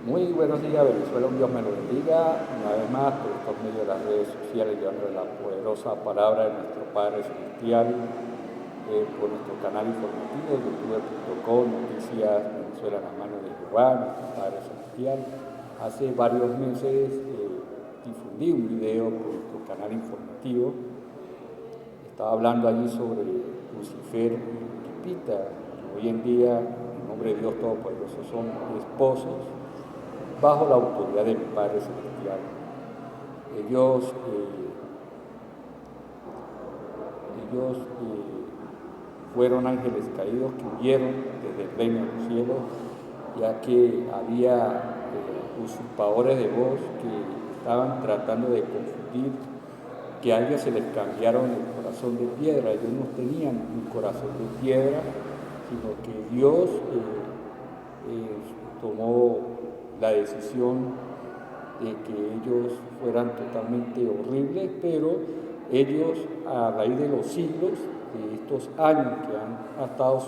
Muy buenos días, Venezuela, un Dios me lo bendiga. Una vez más, por estos medios de las redes sociales, llevando la poderosa palabra de nuestro Padre Celestial, por nuestro canal informativo, youtube.com, Noticias Venezuela en las manos de Jehová, nuestro Padre Celestial. Hace varios meses difundí un video por nuestro canal informativo. Estaba hablando allí sobre Lucifer y Pita, que hoy en día, en nombre de Dios Todopoderoso, son esposos bajo la autoridad de mi Padre Celestial. Ellos fueron ángeles caídos que huyeron desde el reino de los cielos, ya que había usurpadores de voz que estaban tratando de confundir, que a ellos se les cambiaron el corazón de piedra. Ellos no tenían un corazón de piedra, sino que Dios tomó la decisión de que ellos fueran totalmente horribles, pero ellos, a raíz de los siglos, de estos años que han estado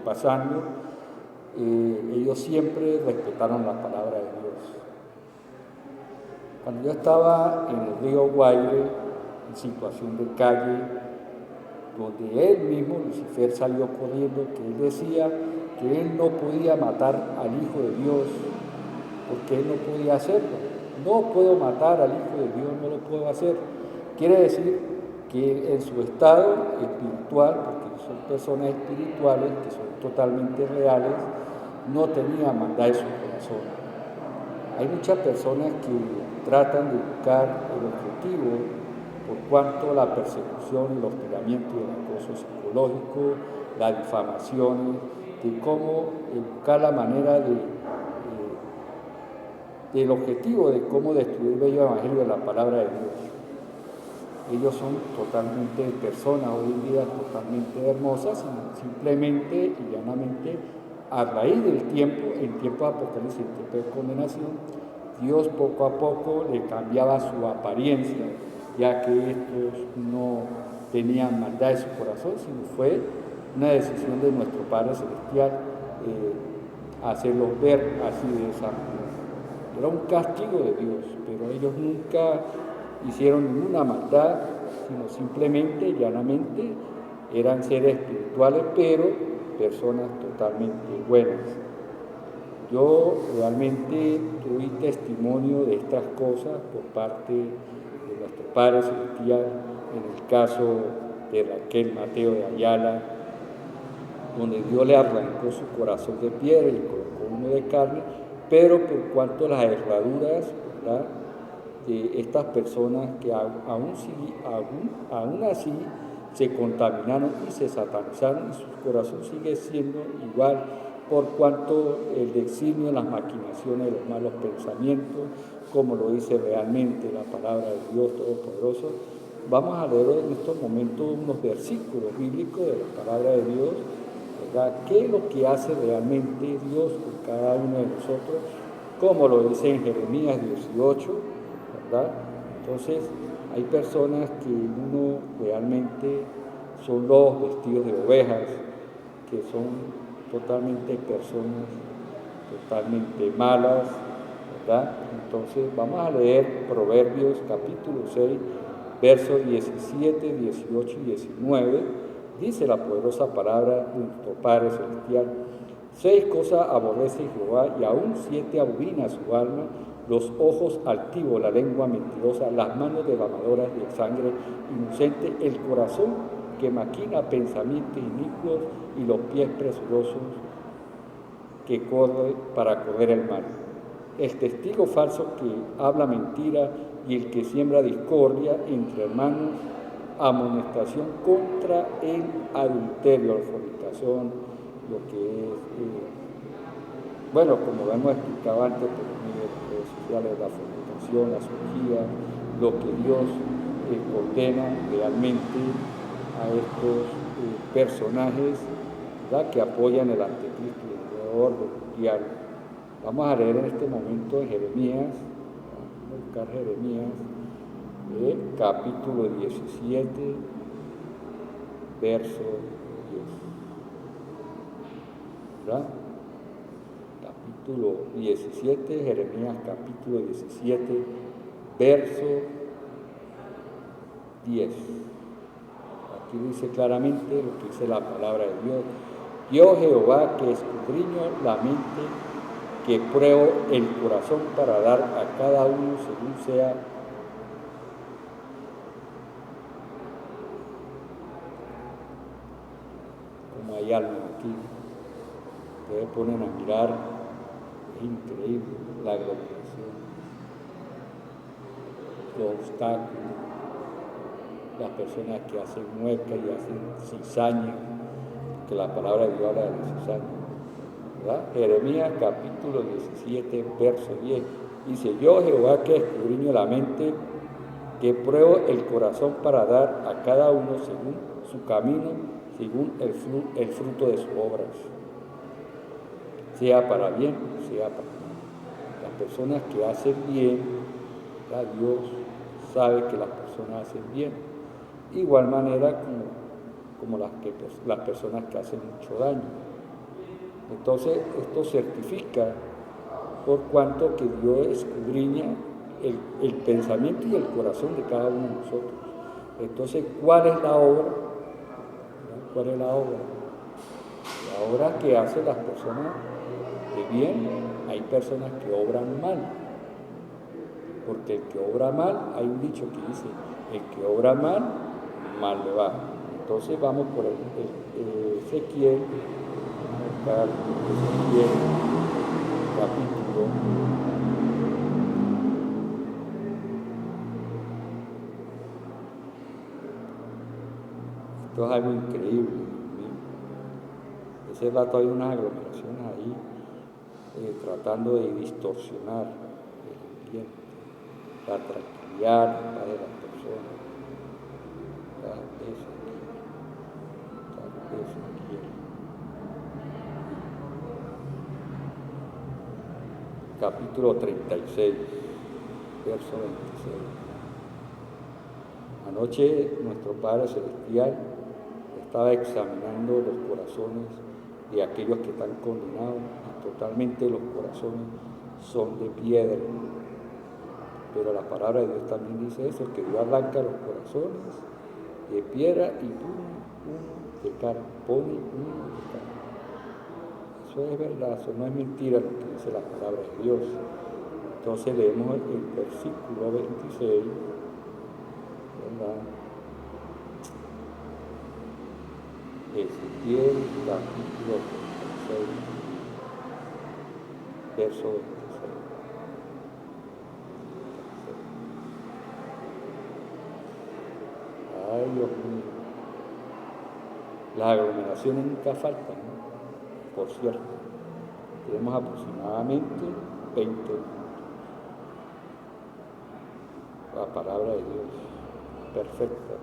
pasando, ellos siempre respetaron la palabra de Dios. Cuando yo estaba en el río Guaire, en situación de calle, donde él mismo, Lucifer, salió corriendo, que él decía que él no podía matar al Hijo de Dios, porque él no podía hacerlo. No puedo matar al Hijo de Dios, no lo puedo hacer. Quiere decir que en su estado espiritual, porque son personas espirituales que son totalmente reales, no tenía maldad en su corazón. Hay muchas personas que tratan de buscar el objetivo, por cuanto la persecución, el hostigamiento y el acoso psicológico, las difamaciones, de cómo buscar la manera del objetivo de cómo destruir el bello evangelio de la palabra de Dios. Ellos son totalmente personas hoy en día totalmente hermosas, simplemente y llanamente a raíz del tiempo, en tiempo de Apocalipsis, en tiempo de condenación, Dios poco a poco le cambiaba su apariencia, ya que estos no tenían maldad en su corazón, sino fue una decisión de nuestro Padre Celestial hacerlos ver así de esa manera. Era un castigo de Dios, pero ellos nunca hicieron ninguna maldad, sino simplemente, llanamente, eran seres espirituales, pero personas totalmente buenas. Yo realmente tuve testimonio de estas cosas por parte de nuestro Padre Celestial, en el caso de Raquel Mateo de Ayala, donde Dios le arrancó su corazón de piedra y colocó uno de carne, pero por cuanto las herraduras, ¿verdad?, de estas personas que aún así se contaminaron y se satanizaron, y su corazón sigue siendo igual, por cuanto el designio, las maquinaciones de los malos pensamientos, como lo dice realmente la palabra de Dios Todopoderoso. Vamos a leer en estos momentos unos versículos bíblicos de la palabra de Dios, ¿verdad? ¿Qué es lo que hace realmente Dios con cada uno de nosotros? Como lo dice en Jeremías 18, ¿verdad? Entonces, hay personas que uno realmente son los vestidos de ovejas, que son totalmente personas totalmente malas, ¿verdad? Entonces, vamos a leer Proverbios capítulo 6, versos 17, 18 y 19. Dice la poderosa palabra de nuestro Padre Celestial: 6 cosas aborrece Jehová, y aún 7 abomina su alma: los ojos altivos, la lengua mentirosa, las manos derramadoras de sangre inocente, el corazón que maquina pensamientos inicuos, y los pies presurosos que corre para correr el mal. El testigo falso que habla mentira, y el que siembra discordia entre hermanos, amonestación contra el adulterio, la fornicación, lo que es, como hemos explicado antes por medio de las redes sociales, la fornicación, la orgías, lo que Dios condena realmente a estos personajes, ¿verdad?, que apoyan el anticristo y el orden mundial. Vamos a leer en este momento en Jeremías, vamos a buscar Jeremías, capítulo 17, verso 10. ¿Verdad? La capítulo 17, Jeremías capítulo 17, verso 10. Aquí dice claramente lo que dice la palabra de Dios. Yo Jehová, que escudriño la mente, que pruebo el corazón para dar a cada uno según sea como hay alma aquí. Ustedes ponen a mirar, es increíble la aglomeración, los obstáculos, las personas que hacen muecas y hacen cizaña, que la palabra de Dios habla de la cizaña, ¿verdad? Jeremías capítulo 17, verso 10, dice: yo Jehová, que escudriño la mente, que pruebo el corazón para dar a cada uno según su camino, según el fruto de sus obras, sea para bien, sea para mal. Las personas que hacen bien, ya Dios sabe que las personas hacen bien. Igual manera como las personas que hacen mucho daño. Entonces, esto certifica por cuanto que Dios escudriña el pensamiento y el corazón de cada uno de nosotros. Entonces, ¿cuál es la obra? ¿Cuál es la obra? La obra que hacen las personas de bien. Hay personas que obran mal, porque el que obra mal, hay un dicho que dice: el que obra mal, mal le va. Entonces vamos por Ezequiel, capítulo 'Esto es algo increíble. Ese rato hay unas aglomeraciones ahí tratando de distorsionar el ambiente, para tranquilizar a las personas. Capítulo 36, verso 26. Anoche nuestro Padre Celestial estaba examinando los corazones de aquellos que están condenados, y totalmente los corazones son de piedra. Pero la palabra de Dios también dice eso, que Dios arranca los corazones de piedra y uno de carne, pone uno de carne. Eso es verdad, eso no es mentira lo que dice la palabra de Dios. Entonces leemos el versículo 26, ¿verdad? Ezequiel capítulo 36, verso 26. Ay, Dios mío. Las aglomeraciones nunca faltan, ¿no? Por cierto, tenemos aproximadamente 20 minutos. La palabra de Dios, perfecta.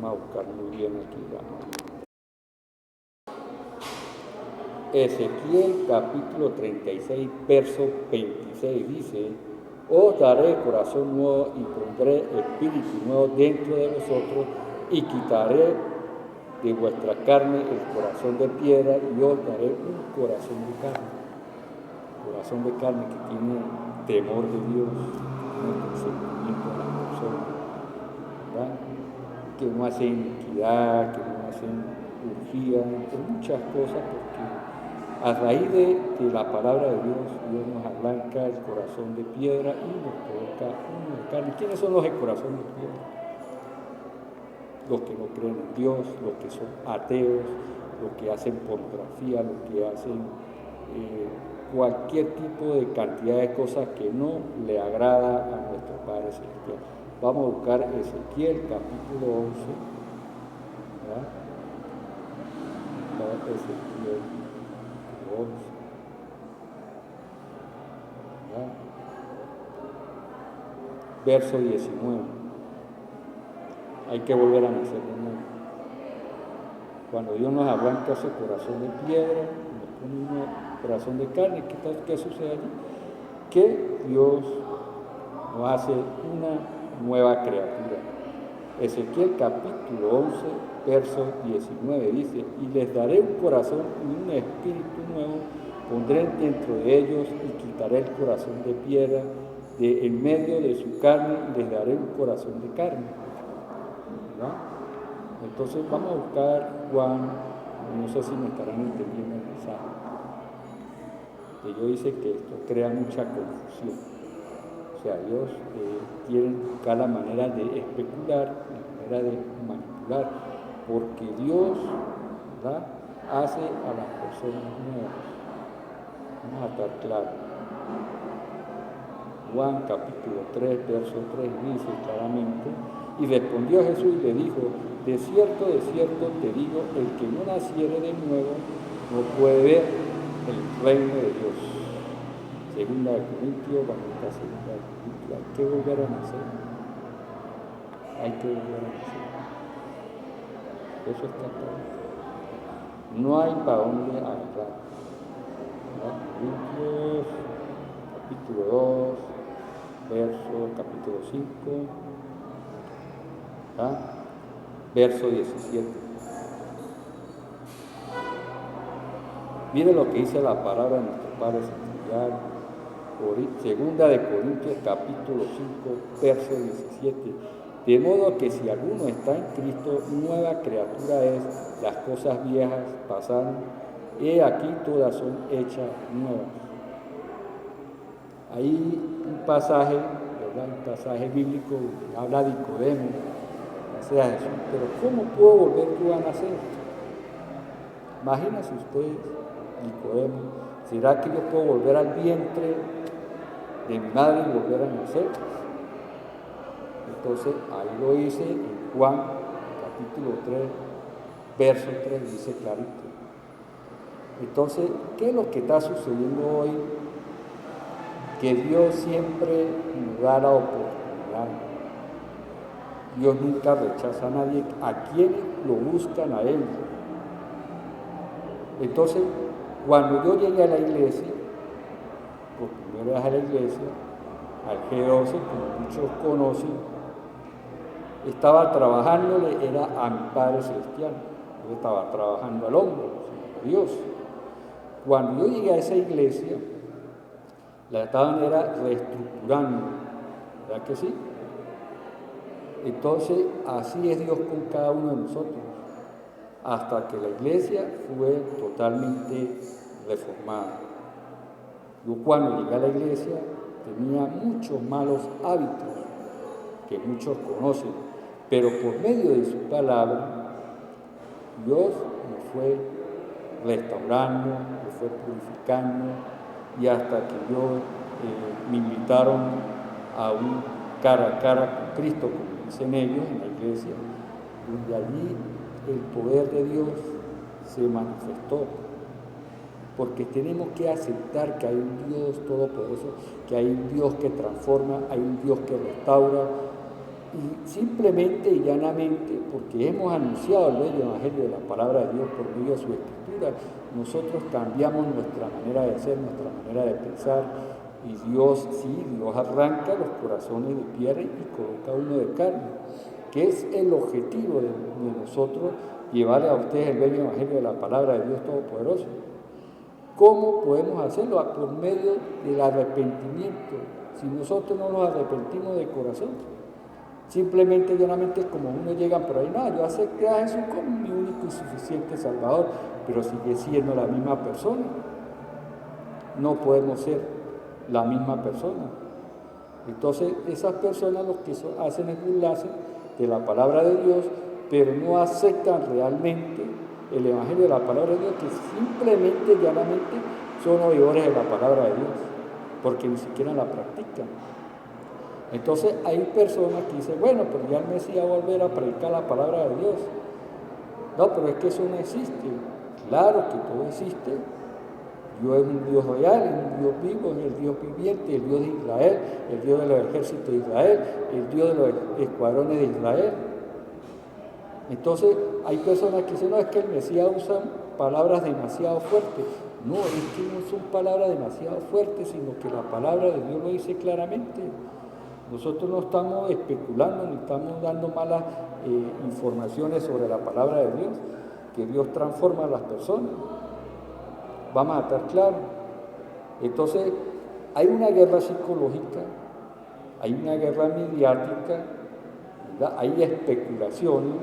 Vamos a buscar muy bien aquí. Ezequiel capítulo 36, verso 26 dice: os daré corazón nuevo y pondré espíritu nuevo dentro de vosotros, y quitaré de vuestra carne el corazón de piedra, y os daré un corazón de carne. Corazón de carne que tiene temor de Dios, tiene consentimiento de la persona, ¿verdad? Que no hace iniquidad, que no hace urgía, entre muchas cosas, porque a raíz de la palabra de Dios, Dios nos arranca el corazón de piedra y nos coloca uno de carne. ¿Quiénes son los de corazón de piedra? Los que no creen en Dios, los que son ateos, los que hacen pornografía, los que hacen cualquier tipo de cantidad de cosas que no le agrada a nuestro Padre Celestial. Vamos a buscar Ezequiel capítulo 11, ¿verdad? Ezequiel 11, ¿verdad? Verso 19. Hay que volver a nacer de nuevo. Cuando Dios nos arranca ese corazón de piedra, nos pone un corazón de carne, ¿qué sucede allí? Que Dios nos hace una nueva criatura. Ezequiel capítulo 11, verso 19 dice, y les daré un corazón y un espíritu nuevo, pondré dentro de ellos y quitaré el corazón de piedra de en medio de su carne y les daré un corazón de carne. ¿Verdad? Entonces vamos a buscar Juan, no sé si me estarán entendiendo el mensaje, que yo dice que esto crea mucha confusión. O sea, Dios quiere buscar la manera de especular, la manera de manipular, porque Dios, ¿verdad?, hace a las personas nuevas. Vamos a estar claros. Juan capítulo 3, verso 3 dice claramente, y respondió Jesús y le dijo, de cierto te digo, el que no naciere de nuevo no puede ver el reino de Dios. Segunda de Corintios, vamos a segunda de Corintios, hay que volver a nacer. Hay que volver a nacer. Eso está claro. No hay para dónde agarrar. Corintios, capítulo 2, capítulo 5, verso 17. Mire lo que dice la palabra de nuestro Padre Celestial. Segunda de Corintios capítulo 5, verso 17. De modo que si alguno está en Cristo, nueva criatura es, las cosas viejas pasaron, y aquí todas son hechas nuevas. Hay un pasaje, ¿verdad?, un pasaje bíblico que habla de Nicodemo, sea Jesús, pero ¿cómo puedo volver yo a nacer? Imagínense ustedes, Nicodemo, ¿será que yo puedo volver al vientre de mi madre y volver a nacer? Entonces, ahí lo dice en Juan, capítulo 3, verso 3, dice clarito. Entonces, ¿qué es lo que está sucediendo hoy? Que Dios siempre nos da la oportunidad. Dios nunca rechaza a nadie, a quienes lo buscan a Él. Entonces, cuando yo llegué a la iglesia, por primera vez a la iglesia, al G12, como muchos conocen, estaba trabajándole, era a mi Padre Celestial. Yo estaba trabajando al hombro, a Dios. Cuando yo llegué a esa iglesia, la estaban reestructurando, ¿verdad que sí? Entonces, así es Dios con cada uno de nosotros, hasta que la iglesia fue totalmente reformada. Yo cuando llegué a la iglesia tenía muchos malos hábitos que muchos conocen, pero por medio de su palabra, Dios me fue restaurando, me fue purificando, y hasta que me invitaron a un cara a cara con Cristo, como dicen ellos en la iglesia, donde allí el poder de Dios se manifestó. Porque tenemos que aceptar que hay un Dios todopoderoso, que hay un Dios que transforma, hay un Dios que restaura, y simplemente y llanamente, porque hemos anunciado el bello evangelio de la palabra de Dios por medio de su escritura, nosotros cambiamos nuestra manera de ser, nuestra manera de pensar, y Dios arranca los corazones de piedra y coloca uno de carne, que es el objetivo de nosotros, llevarle a ustedes el bello evangelio de la palabra de Dios todopoderoso. ¿Cómo podemos hacerlo? Por medio del arrepentimiento. Si nosotros no nos arrepentimos de corazón, simplemente y llanamente como uno llega por ahí, no, yo acepté a Jesús como mi único y suficiente Salvador, pero sigue siendo la misma persona. No podemos ser la misma persona. Entonces, esas personas lo que hacen es burlarse de la palabra de Dios, pero no aceptan realmente el evangelio de la palabra de Dios, que simplemente y llanamente son oidores de la palabra de Dios, porque ni siquiera la practican. Entonces hay personas que dicen, bueno, pero ya el Mesías va a volver a predicar la palabra de Dios. No, pero es que eso no existe. Claro que todo existe. Dios es un Dios real, es un Dios vivo, es el Dios viviente, el Dios de Israel, el Dios de los ejércitos de Israel, el Dios de los escuadrones de Israel. Entonces hay personas que dicen, no, es que el Mesías usa palabras demasiado fuertes. No, es que no son palabras demasiado fuertes, sino que la palabra de Dios lo dice claramente. Nosotros no estamos especulando, ni estamos dando malas informaciones sobre la palabra de Dios, que Dios transforma a las personas. Vamos a estar claros. Entonces, hay una guerra psicológica, hay una guerra mediática, ¿verdad? Hay especulaciones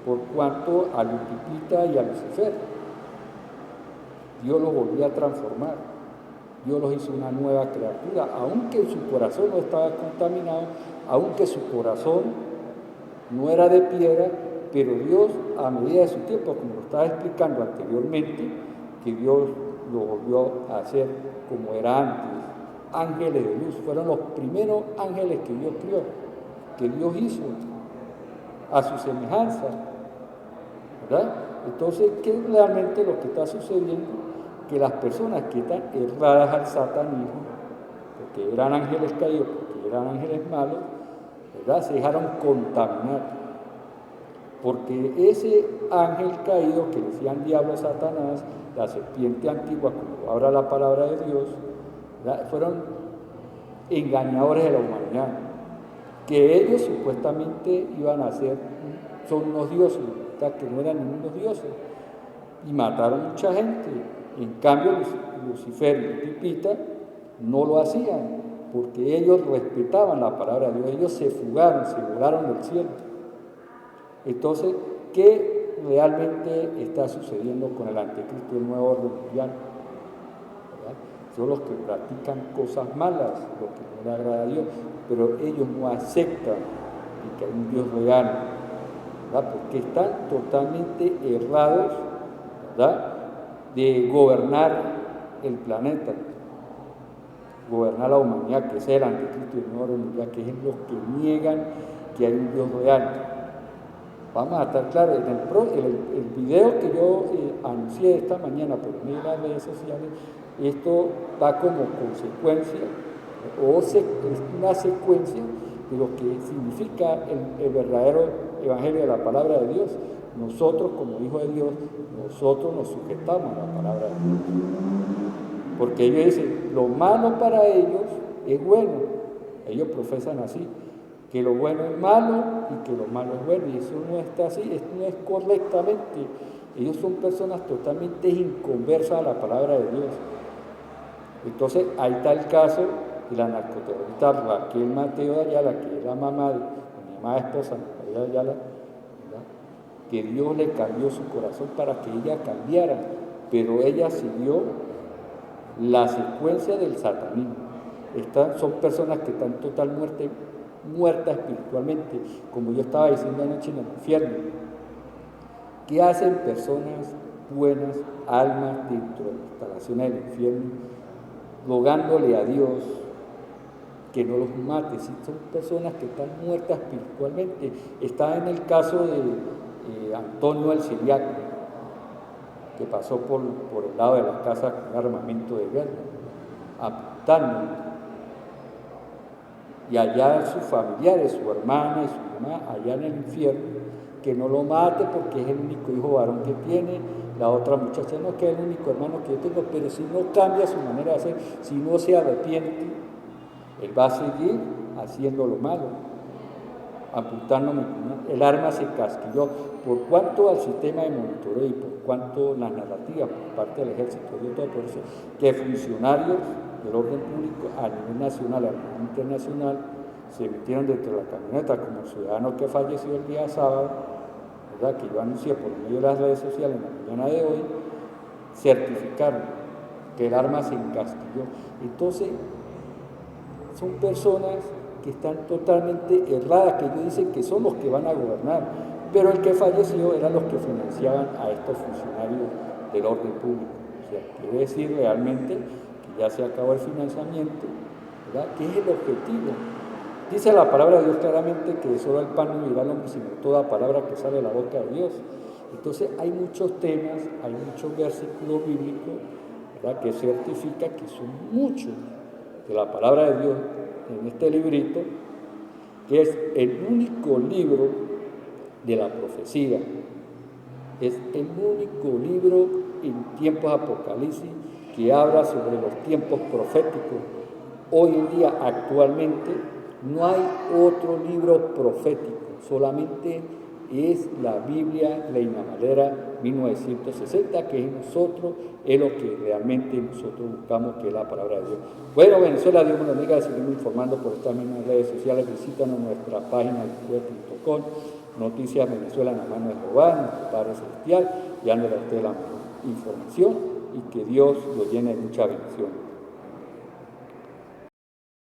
por cuanto a Lupita y a Lucifer. Dios los volvió a transformar. Dios los hizo una nueva criatura, aunque su corazón no estaba contaminado, aunque su corazón no era de piedra, pero Dios, a medida de su tiempo, como lo estaba explicando anteriormente, que Dios lo volvió a hacer como era antes. Ángeles de luz, fueron los primeros ángeles que Dios crió, que Dios hizo a su semejanza, ¿verdad? Entonces, ¿qué es realmente lo que está sucediendo? Que las personas que están erradas al satanismo, porque eran ángeles caídos, porque eran ángeles malos, ¿verdad? Se dejaron contaminar. Porque ese ángel caído que decían diablo, Satanás, la serpiente antigua, como habla la palabra de Dios, ¿verdad? Fueron engañadores de la humanidad, que ellos supuestamente iban a ser, son unos dioses, ¿verdad? Que no eran ningunos dioses, y mataron mucha gente. En cambio, Lucifer y Lupita no lo hacían, porque ellos respetaban la palabra de Dios, ellos se fugaron, se volaron del cielo. Entonces, ¿qué realmente está sucediendo con el anticristo, el nuevo orden mundial? ¿Verdad? Son los que practican cosas malas, lo que no le agrada a Dios, pero ellos no aceptan que hay un Dios real, ¿verdad? Porque están totalmente errados, ¿verdad?, de gobernar el planeta, gobernar la humanidad, que es el anticristo y el nuevo orden mundial, que es los que niegan que hay un Dios real. Vamos a estar claros, en el video que yo anuncié esta mañana por medio de las redes sociales, esto va como consecuencia, es una secuencia de lo que significa el verdadero evangelio de la palabra de Dios. Nosotros, como hijos de Dios, nosotros nos sujetamos a la palabra de Dios. Porque ellos dicen, lo malo para ellos es bueno. Ellos profesan así, que lo bueno es malo y que lo malo es bueno. Y eso no está así, esto no es correctamente. Ellos son personas totalmente inconversas a la palabra de Dios. Entonces, ahí está el caso de la narcoterrorista Raquel Mateo de Ayala, que es la mamá de mi amada esposa, María de Ayala, que Dios le cambió su corazón para que ella cambiara, pero ella siguió la secuencia del satanismo. Son personas que están totalmente muertas espiritualmente, como yo estaba diciendo anoche en el infierno. ¿Qué hacen personas buenas, almas dentro de la instalación del infierno, rogándole a Dios que no los mate? Si son personas que están muertas espiritualmente. Está en el caso de Antonio el Siriaco, que pasó por el lado de la casa con armamento de guerra, apuntando, y allá sus familiares, su hermana y su mamá, allá en el infierno, que no lo mate porque es el único hijo varón que tiene. La otra muchacha, no, que es el único hermano que yo tengo, pero si no cambia su manera de hacer, si no se arrepiente, él va a seguir haciendo lo malo, apuntándome. El arma se casquilló. Por cuanto al sistema de monitoreo y por cuanto las narrativas por parte del ejército, yo todo por eso, que funcionarios del orden público a nivel nacional, a nivel internacional, se metieron dentro de la camioneta, como el ciudadano que falleció el día sábado, ¿verdad?, que yo anuncié por medio de las redes sociales en la mañana de hoy, certificaron que el arma se encasquilló. Entonces, son personas que están totalmente erradas, que ellos dicen que son los que van a gobernar, pero el que falleció eran los que financiaban a estos funcionarios del orden público. O sea, quiere decir realmente que ya se acabó el financiamiento, ¿verdad?, que es el objetivo. Dice la palabra de Dios claramente que solo el pan no vivirá al hombre, sino toda palabra que sale de la boca de Dios. Entonces hay muchos temas, hay muchos versículos bíblicos, ¿verdad?, que certifica que son muchos de la palabra de Dios en este librito, que es el único libro de la profecía, es el único libro en tiempos apocalipsis que habla sobre los tiempos proféticos. Hoy en día, actualmente, no hay otro libro profético solamente es la Biblia Reina Valera 1960, que es nosotros, es lo que realmente nosotros buscamos, que es la palabra de Dios. Bueno, Venezuela, Dios me lo bendiga, seguimos informando por estas mismas redes sociales, visítanos en nuestra página web.com, Noticias Venezuela en la mano de Jehová, nuestro Padre Celestial, y dándole a usted la mejor información y que Dios lo llene de mucha bendición.